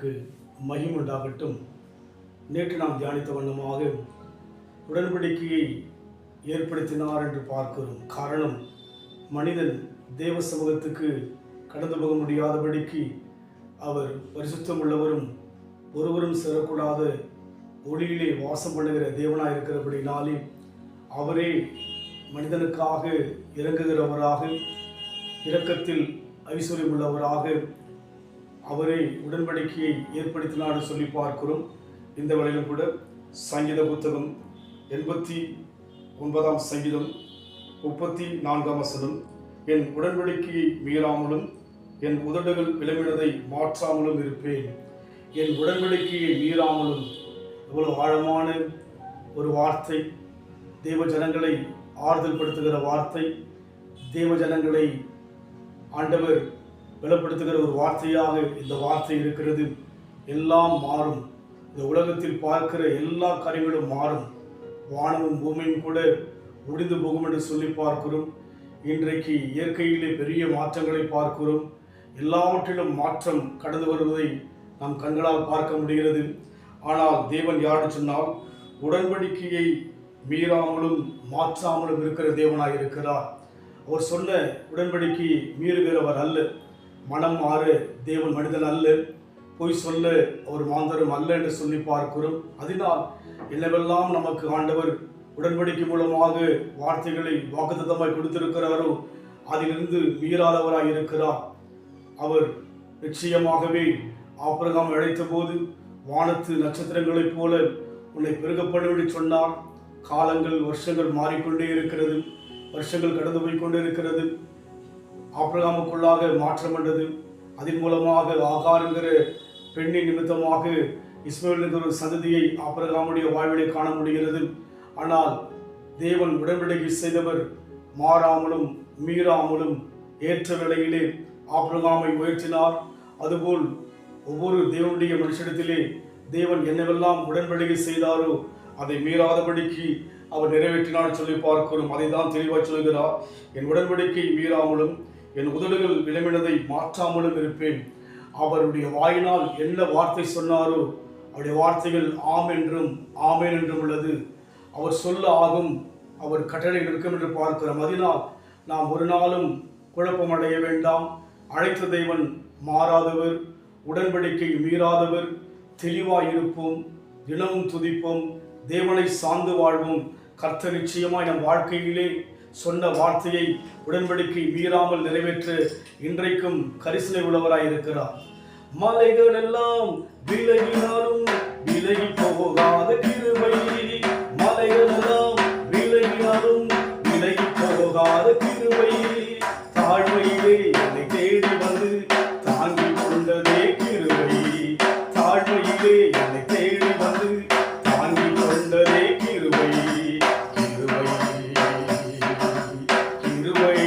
நாமத்திற்கு மகிமை உண்டாகட்டும். நேற்று நாம் தியானித்த வண்ணமாக உடன்படிக்கையை ஏற்படுத்தினார் என்று பார்க்கிறோம். காரணம், மனிதன் தேவ சமூகத்துக்கு கடந்து போக முடியாதபடிக்கு அவர் பரிசுத்தம் உள்ளவரும் ஒருவரும் சேரக்கூடாத ஒளியிலே வாசம் பண்ணுகிற தேவனாக இருக்கிறபடினாலே அவரே மனிதனுக்காக இறங்குகிறவராக, இரக்கத்தில் ஐஸ்வர்யம் உள்ளவராக அவரே உடன்படிக்கையை ஏற்படுத்தினார் சொல்லி பார்க்கிறோம். இந்த வேளையிலும் கூட சங்கீத புத்தகம் 89 சங்கீதம் 34 வசனம், என் உடன்படிக்கையை மீறாமலும் என் உதடுகள் விளம்பினதை மாற்றாமலும் இருப்பேன். என் உடன்படிக்கையை மீறாமலும். எவ்வளவு ஆழமான ஒரு வார்த்தை! தேவ ஜனங்களை ஆறுதல் படுத்துகிற வார்த்தை, தேவ ஜனங்களை ஆண்டவர் பலப்படுத்துகிற ஒரு வார்த்தையாக இந்த வார்த்தை இருக்கிறது. எல்லாம் மாறும். இந்த உலகத்தில் பார்க்கிற எல்லா காரியங்களும் மாறும். வானமும் பூமியும் கூட முடிந்து போகும் என்று சொல்லி பார்க்கிறோம். இன்றைக்கு இயற்கையிலே பெரிய மாற்றங்களை பார்க்கிறோம். எல்லாவற்றிலும் மாற்றம் கடந்து வருவதை நாம் கண்களால் பார்க்க முடிகிறது. ஆனால் தேவன் யாரு சொன்னால், உடன்படிக்கையை மீறாமலும் மாற்றாமலும் இருக்கிற தேவனாய் இருக்கிறார். அவர் சொன்ன உடன்படிக்கையை மீறுகிறவர் அல்ல. மனம் மாற தேவன் மனிதன் அல்ல. பொய் சொல்ல அவர் மாந்தரும் அல்ல என்று சொல்லி பார்க்கிறோம். அதனால் என்னவெல்லாம் நமக்கு ஆண்டவர் உடன்படிக்கை மூலமாக வார்த்தைகளை வாக்குத்தத்தமாய் கொடுத்திருக்கிறாரோ அதிலிருந்து மீறாதவராய் இருக்கிறார். அவர் நிச்சயமாகவே ஆபிரகாம் அழைத்த போது வானத்து நட்சத்திரங்களைப் போல உன்னை பெருகப்படும்படி சொன்னார். காலங்கள் வருஷங்கள் மாறிக்கொண்டே இருக்கிறது. வருஷங்கள் கடந்து போய்கொண்டே இருக்கிறது. ஆபிரகாமுக்குள்ளாக மாற்றம் வந்தது. அதன் மூலமாக ஆகார் என்கிற பெண்ணின் நிமித்தமாக இஸ்மவேல் என்கிற ஒரு சந்ததியை ஆபிரகாமுடைய வாழ்விலே காண முடிகிறது. ஆனால் தேவன் உடன்படிக்கை செய்தவர் மாறாமலும் மீறாமலும் ஏற்ற வேளையிலே ஆபிரகாமை உயர்த்தினார். அதுபோல் ஒவ்வொரு தேவனுடைய மனுஷனிடத்திலே தேவன் என்னவெல்லாம் உடன்படிக்கை செய்தாரோ அதை மீறாதபடிக்கு அவர் நிறைவேற்றினார் சொல்லி பார்க்கிறோம். அதை தான் தெளிவாக சொல்கிறார். என் உடன்படிக்கை மீறாமலும் என் உதடுகள் விளம்பினதை மாற்றாமலும் இருப்பேன். அவருடைய வாயினால் என்ன வார்த்தை சொன்னாரோ அவருடைய வார்த்தைகள் ஆம் என்றும் ஆமேன் என்றும் உள்ளது. அவர் சொல்ல ஆகும், அவர் கட்டளை நிற்கும் என்று பார்க்கிறோம். அதனால் நாம் ஒரு நாளும் குழப்பம் அடைய வேண்டாம். அழைத்த தேவன் மாறாதவர், உடன்படிக்கை மீறாதவர். தெளிவாய் இருப்போம், தினமும் துதிப்போம், தேவனை சார்ந்து வாழ்வோம். கர்த்தர் நிச்சயமாய் நம் வாழ்க்கையிலே சொன்ன வார்த்தையை உடன்படிக்கை மீறாமல் நிறைவேற்ற இன்றைக்கும் கரிசனை உள்ளவராய் இருக்கிறார். மலைகள் எல்லாம் விலகினாலும் விலகி போகாத கிருபை, மலைகள் எல்லாம் விலகினாலும் விலகி போகாத கிருபை, தாழ்மையிலே என்னை தேடி வந்து தாங்கி கொண்டதே கிருபை, தாழ்மையிலே என்னை தேடி வந்து தாங்கி கொண்டதே கிருபை, கிருபை, கிருபை,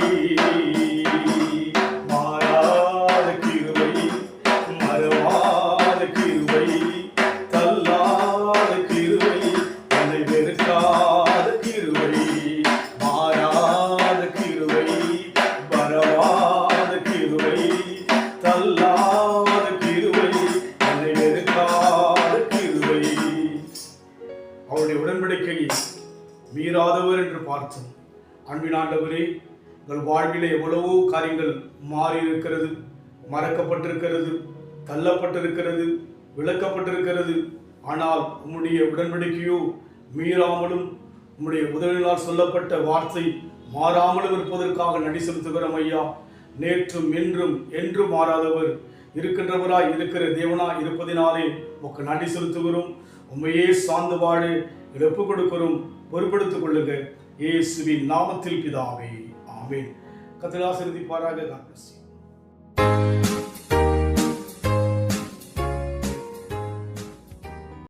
மாறாத கிருபை, மறவாத கிருபை, தள்ளாத கிருபை, என்னை வெறுக்காத கிருபை, மாறாத கிருபை, மறவாத கிருபை, தள்ளாத கிருபை, என்னை வெறுக்காத கிருபை. அவருடைய உடன்படிக்கையை மீறாதவர் என்று பார்த்தோம். அன்பின் ஆண்டவரே, உங்கள் வாழ்விலே எவ்வளவோ காரியங்கள் மாறி இருக்கிறது, மறக்கப்பட்டிருக்கிறது, தள்ளப்பட்டிருக்கிறது, விளக்கப்பட்டிருக்கிறது. ஆனால் உம்முடைய உடன்படிக்கையோ மீறாமலும் உம்முடைய உதவினால் சொல்லப்பட்ட வார்த்தை மாறாமலும் இருப்பதற்காக நடி செலுத்துகிறோம் ஐயா. நேற்றும் இன்றும் என்றும் மாறாதவர், இருக்கின்றவராய் இருக்கிற தேவனாய் இருப்பதினாலே உமக்கு நன்றி செலுத்துகிறோம். உண்மையே சார்ந்து வாழ இழப்பு கொடுக்கிறோம். பொறுப்படுத்திக் கொள்ளுங்க. இயேசுவின் நாமத்தில் பிதாவே, ஆமென். கர்த்தர் ஆசீர்வதிப்பாராக. God bless you.